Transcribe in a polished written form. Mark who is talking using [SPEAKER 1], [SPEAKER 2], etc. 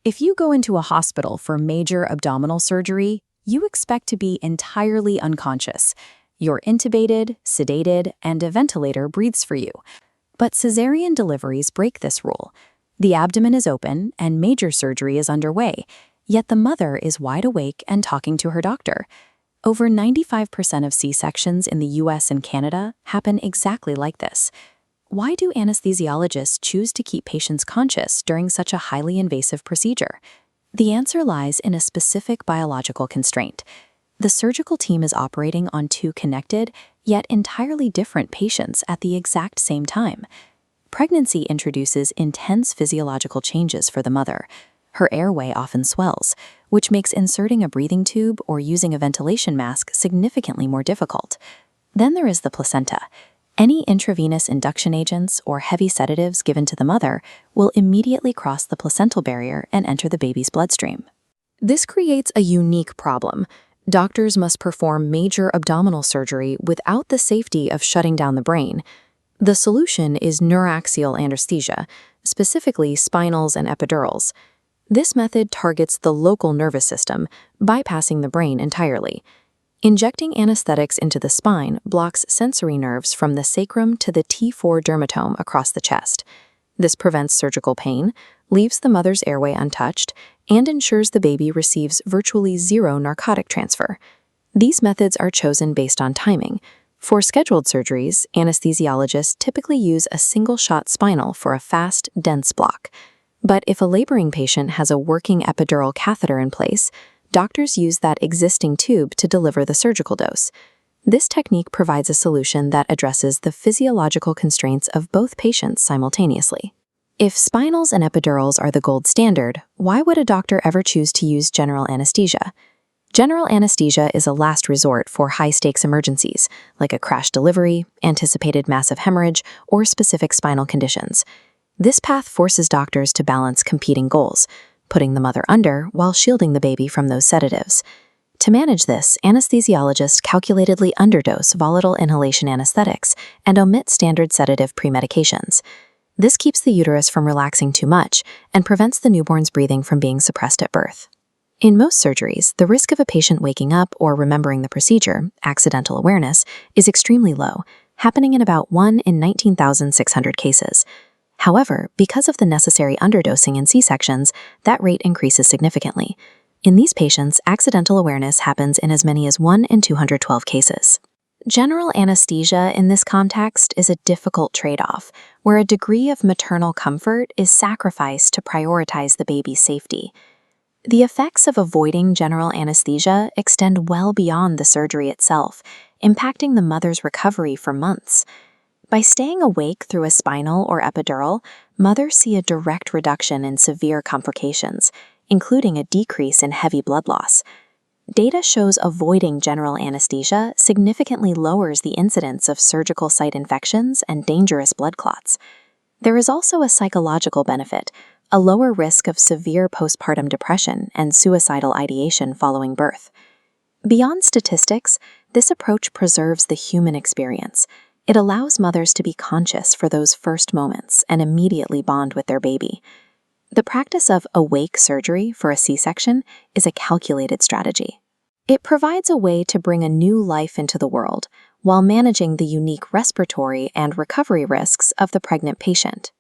[SPEAKER 1] If you go into a hospital for major abdominal surgery, you expect to be entirely unconscious. You're intubated, sedated, and a ventilator breathes for you. But cesarean deliveries break this rule. The abdomen is open and major surgery is underway, yet the mother is wide awake and talking to her doctor. Over 95% of C-sections in the US and Canada happen exactly like this. Why do anesthesiologists choose to keep patients conscious during such a highly invasive procedure? The answer lies in a specific biological constraint. The surgical team is operating on two connected, yet entirely different patients at the exact same time. Pregnancy introduces intense physiological changes for the mother. Her airway often swells, which makes inserting a breathing tube or using a ventilation mask significantly more difficult. Then there is the placenta. Any intravenous induction agents or heavy sedatives given to the mother will immediately cross the placental barrier and enter the baby's bloodstream. This creates a unique problem. Doctors must perform major abdominal surgery without the safety of shutting down the brain. The solution is neuraxial anesthesia, specifically spinals and epidurals. This method targets the local nervous system, bypassing the brain entirely. Injecting anesthetics into the spine blocks sensory nerves from the sacrum to the T4 dermatome across the chest. This prevents surgical pain, leaves the mother's airway untouched, and ensures the baby receives virtually zero narcotic transfer. These methods are chosen based on timing. For scheduled surgeries, anesthesiologists typically use a single-shot spinal for a fast, dense block. But if a laboring patient has a working epidural catheter in place, doctors use that existing tube to deliver the surgical dose. This technique provides a solution that addresses the physiological constraints of both patients simultaneously. If spinals and epidurals are the gold standard, why would a doctor ever choose to use general anesthesia? General anesthesia is a last resort for high-stakes emergencies, like a crash delivery, anticipated massive hemorrhage, or specific spinal conditions. This path forces doctors to balance competing goals, putting the mother under while shielding the baby from those sedatives. To manage this, anesthesiologists calculatedly underdose volatile inhalation anesthetics and omit standard sedative premedications. This keeps the uterus from relaxing too much and prevents the newborn's breathing from being suppressed at birth. In most surgeries, the risk of a patient waking up or remembering the procedure, accidental awareness, is extremely low, happening in about 1 in 19,600 cases. However, because of the necessary underdosing in C-sections, that rate increases significantly. In these patients, accidental awareness happens in as many as 1 in 212 cases. General anesthesia in this context is a difficult trade-off, where a degree of maternal comfort is sacrificed to prioritize the baby's safety. The effects of avoiding general anesthesia extend well beyond the surgery itself, impacting the mother's recovery for months. By staying awake through a spinal or epidural, mothers see a direct reduction in severe complications, including a decrease in heavy blood loss. Data shows avoiding general anesthesia significantly lowers the incidence of surgical site infections and dangerous blood clots. There is also a psychological benefit, a lower risk of severe postpartum depression and suicidal ideation following birth. Beyond statistics, this approach preserves the human experience. It allows mothers to be conscious for those first moments and immediately bond with their baby. The practice of awake surgery for a C-section is a calculated strategy. It provides a way to bring a new life into the world while managing the unique respiratory and recovery risks of the pregnant patient.